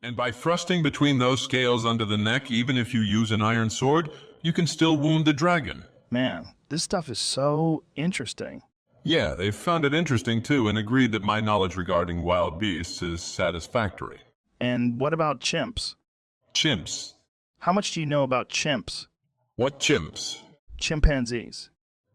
And by thrusting between those scales under the neck, even if you use an iron sword, you can still wound the dragon. Man, this stuff is so interesting. Yeah, they've found it interesting too and agreed that my knowledge regarding wild beasts is satisfactory. And what about chimps? Chimps. How much do you know about chimps? What chimps? Chimpanzees.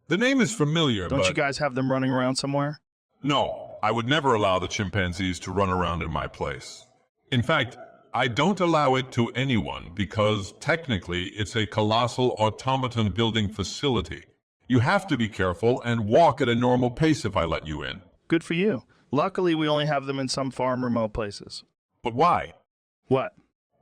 The name is familiar, Don't but... you guys have them running around somewhere? No, I would never allow the chimpanzees to run around in my place. In fact, I don't allow it to anyone because technically it's a colossal automaton building facility. You have to be careful and walk at a normal pace if I let you in. Good for you. Luckily, we only have them in some far and remote places. But why? What?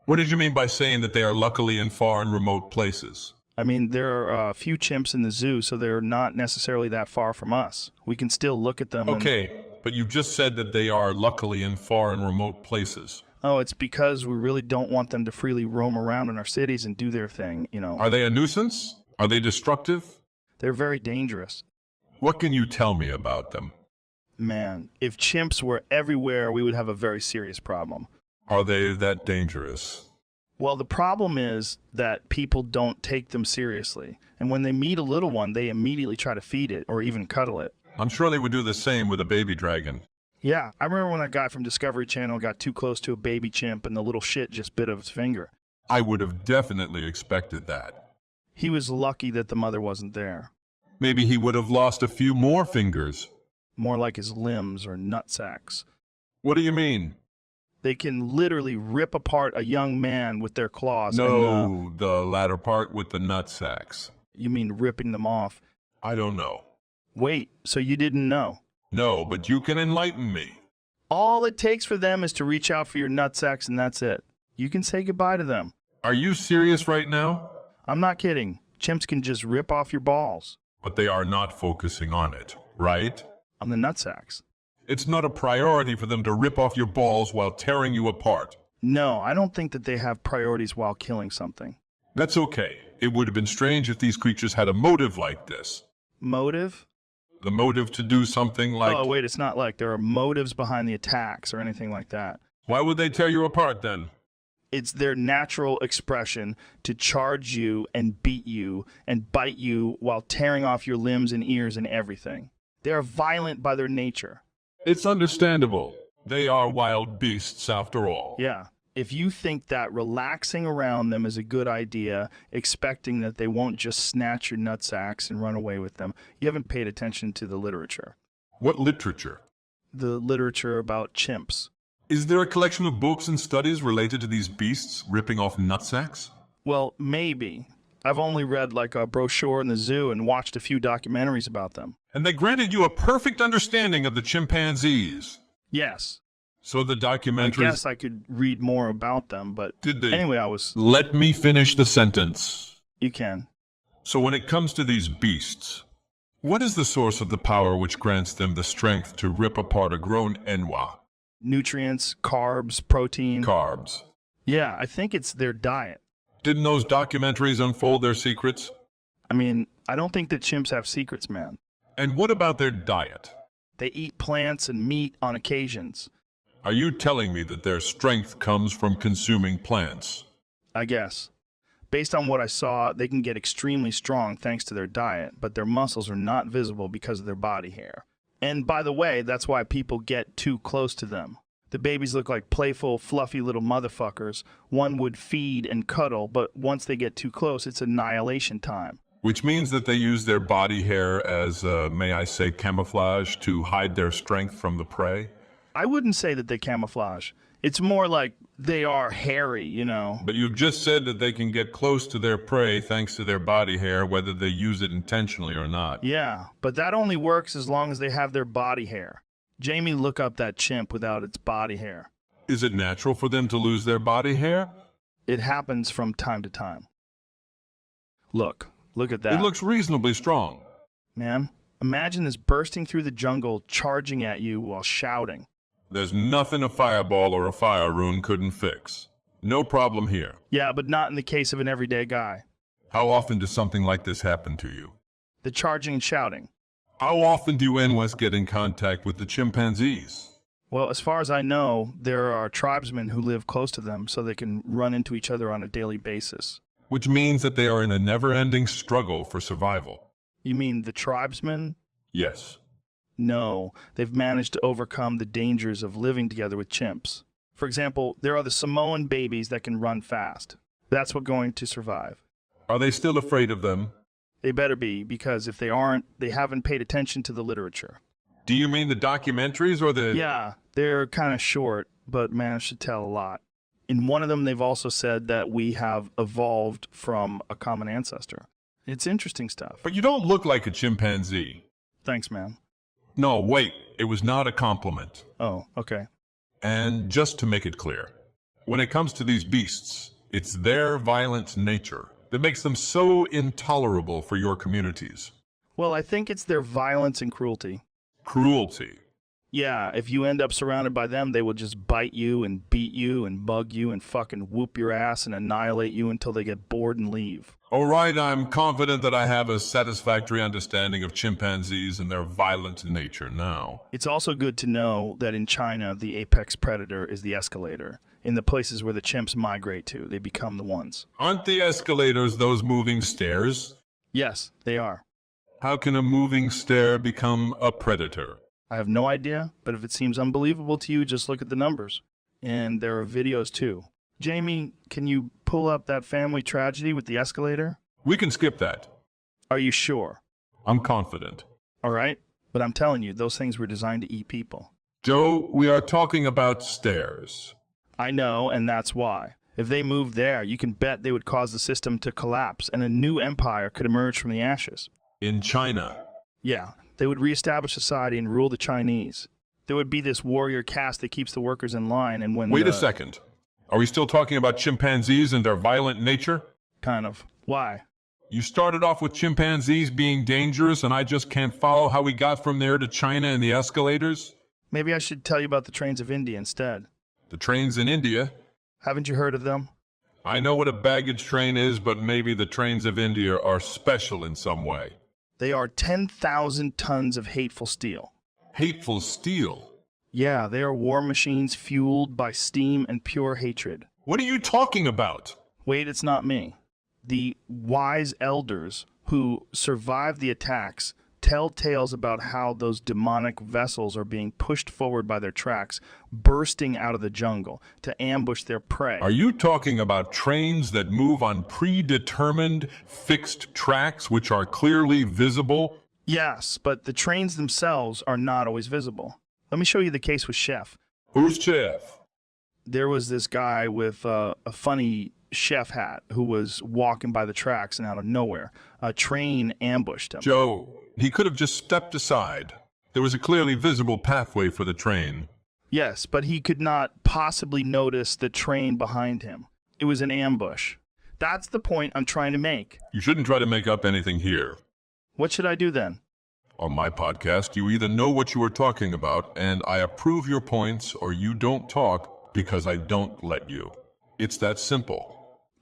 What did you mean by saying that they are luckily in far and remote places? I mean, there are a few chimps in the zoo, so they're not necessarily that far from us. We can still look at them. Okay, but you just said that they are luckily in far and remote places. Oh, it's because we really don't want them to freely roam around in our cities and do their thing, you know. Are they a nuisance? Are they destructive? They're very dangerous. What can you tell me about them? Man, if chimps were everywhere, we would have a very serious problem. Are they that dangerous? Well, the problem is that people don't take them seriously. And when they meet a little one, they immediately try to feed it or even cuddle it. I'm sure they would do the same with a baby dragon. Yeah, I remember when that guy from Discovery Channel got too close to a baby chimp and the little shit just bit of his finger. I would have definitely expected that. He was lucky that the mother wasn't there. Maybe he would have lost a few more fingers. More like his limbs or nutsacks. What do you mean? They can literally rip apart a young man with their claws. No, the latter part with the nutsacks. You mean ripping them off? I don't know. Wait, so you didn't know? No, but you can enlighten me. All it takes for them is to reach out for your nutsacks and that's it. You can say goodbye to them. Are you serious right now? I'm not kidding. Chimps can just rip off your balls. But they are not focusing on it, right? On the nutsacks. It's not a priority for them to rip off your balls while tearing you apart. No, I don't think that they have priorities while killing something. That's okay. It would have been strange if these creatures had a motive like this. Motive? The motive to do something like... Oh, wait, it's not like there are motives behind the attacks or anything like that. Why would they tear you apart then? It's their natural expression to charge you and beat you and bite you while tearing off your limbs and ears and everything. They are violent by their nature. It's understandable. They are wild beasts after all. Yeah. If you think that relaxing around them is a good idea, expecting that they won't just snatch your nutsacks and run away with them, you haven't paid attention to the literature. What literature? The literature about chimps. Is there a collection of books and studies related to these beasts ripping off nutsacks? Well, maybe. I've only read like a brochure in the zoo and watched a few documentaries about them. And they granted you a perfect understanding of the chimpanzees. Yes. So the I documentaries... guess I could read more about them, but Did they... anyway, I was... Let me finish the sentence. You can. So when it comes to these beasts, what is the source of the power which grants them the strength to rip apart a grown enwa? Nutrients, carbs, protein. Carbs. Yeah, I think it's their diet. Didn't those documentaries unfold their secrets? I mean, I don't think that chimps have secrets, man. And what about their diet? They eat plants and meat on occasions. Are you telling me that their strength comes from consuming plants? I guess. Based on what I saw, they can get extremely strong thanks to their diet, but their muscles are not visible because of their body hair. And by the way, that's why people get too close to them. The babies look like playful, fluffy little motherfuckers. One would feed and cuddle, but once they get too close, it's annihilation time. Which means that they use their body hair as, may I say, camouflage to hide their strength from the prey? I wouldn't say that they camouflage. It's more like they are hairy, you know. But you've just said that they can get close to their prey thanks to their body hair, whether they use it intentionally or not. Yeah, but that only works as long as they have their body hair. Jamie, look up that chimp without its body hair. Is it natural for them to lose their body hair? It happens from time to time. Look at that. It looks reasonably strong. Man, imagine this bursting through the jungle, charging at you while shouting. There's nothing a fireball or a fire rune couldn't fix. No problem here. Yeah, but not in the case of an everyday guy. How often does something like this happen to you? The charging and shouting. How often do you NWS get in contact with the chimpanzees? Well, as far as I know, there are tribesmen who live close to them so they can run into each other on a daily basis. Which means that they are in a never-ending struggle for survival. You mean the tribesmen? Yes. No, they've managed to overcome the dangers of living together with chimps. For example, there are the Samoan babies that can run fast. That's what's going to survive. Are they still afraid of them? They better be, because if they aren't, they haven't paid attention to the literature. Do you mean the documentaries or the... Yeah, they're kind of short, but managed to tell a lot. In one of them, they've also said that we have evolved from a common ancestor. It's interesting stuff. But you don't look like a chimpanzee. Thanks, man. No, wait. It was not a compliment. Oh, okay. And just to make it clear, when it comes to these beasts, it's their violent nature that makes them so intolerable for your communities. Well, I think it's their violence and cruelty. Cruelty. Yeah, if you end up surrounded by them, they will just bite you and beat you and bug you and fucking whoop your ass and annihilate you until they get bored and leave. All right, I'm confident that I have a satisfactory understanding of chimpanzees and their violent nature now. It's also good to know that in China, the apex predator is the escalator. In the places where the chimps migrate to, they become the ones. Aren't the escalators those moving stairs? Yes, they are. How can a moving stair become a predator? I have no idea, but if it seems unbelievable to you, just look at the numbers. And there are videos too. Jamie, can you pull up that family tragedy with the escalator? We can skip that. Are you sure? I'm confident. All right, but I'm telling you, those things were designed to eat people. Joe, we are talking about stairs. I know, and that's why. If they moved there, you can bet they would cause the system to collapse and a new empire could emerge from the ashes. In China. Yeah, they would reestablish society and rule the Chinese. There would be this warrior caste that keeps the workers in line, and when Wait a second. Are we still talking about chimpanzees and their violent nature? Kind of. Why? You started off with chimpanzees being dangerous, and I just can't follow how we got from there to China and the escalators? Maybe I should tell you about the trains of India instead. The trains in India? Haven't you heard of them? I know what a baggage train is, but maybe the trains of India are special in some way. They are 10,000 tons of hateful steel. Hateful steel? Yeah, they are war machines fueled by steam and pure hatred. What are you talking about? Wait, it's not me. The wise elders who survived the attacks tell tales about how those demonic vessels are being pushed forward by their tracks, bursting out of the jungle to ambush their prey. Are you talking about trains that move on predetermined, fixed tracks which are clearly visible? Yes, but the trains themselves are not always visible. Let me show you the case with Chef. Who's Chef? There was this guy with a funny chef hat who was walking by the tracks, and out of nowhere, a train ambushed him. Joe, he could have just stepped aside. There was a clearly visible pathway for the train. Yes, but he could not possibly notice the train behind him. It was an ambush. That's the point I'm trying to make. You shouldn't try to make up anything here. What should I do then? On my podcast, you either know what you are talking about, and I approve your points, or you don't talk because I don't let you. It's that simple.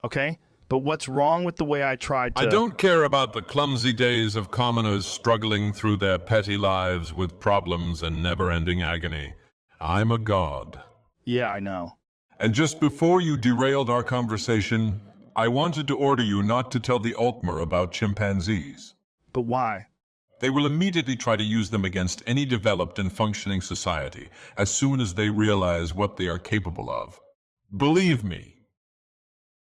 Okay, but what's wrong with the way I tried to... I don't care about the clumsy days of commoners struggling through their petty lives with problems and never-ending agony. I'm a god. Yeah, I know. And just before you derailed our conversation, I wanted to order you not to tell the Altmer about chimpanzees. But why? They will immediately try to use them against any developed and functioning society as soon as they realize what they are capable of. Believe me,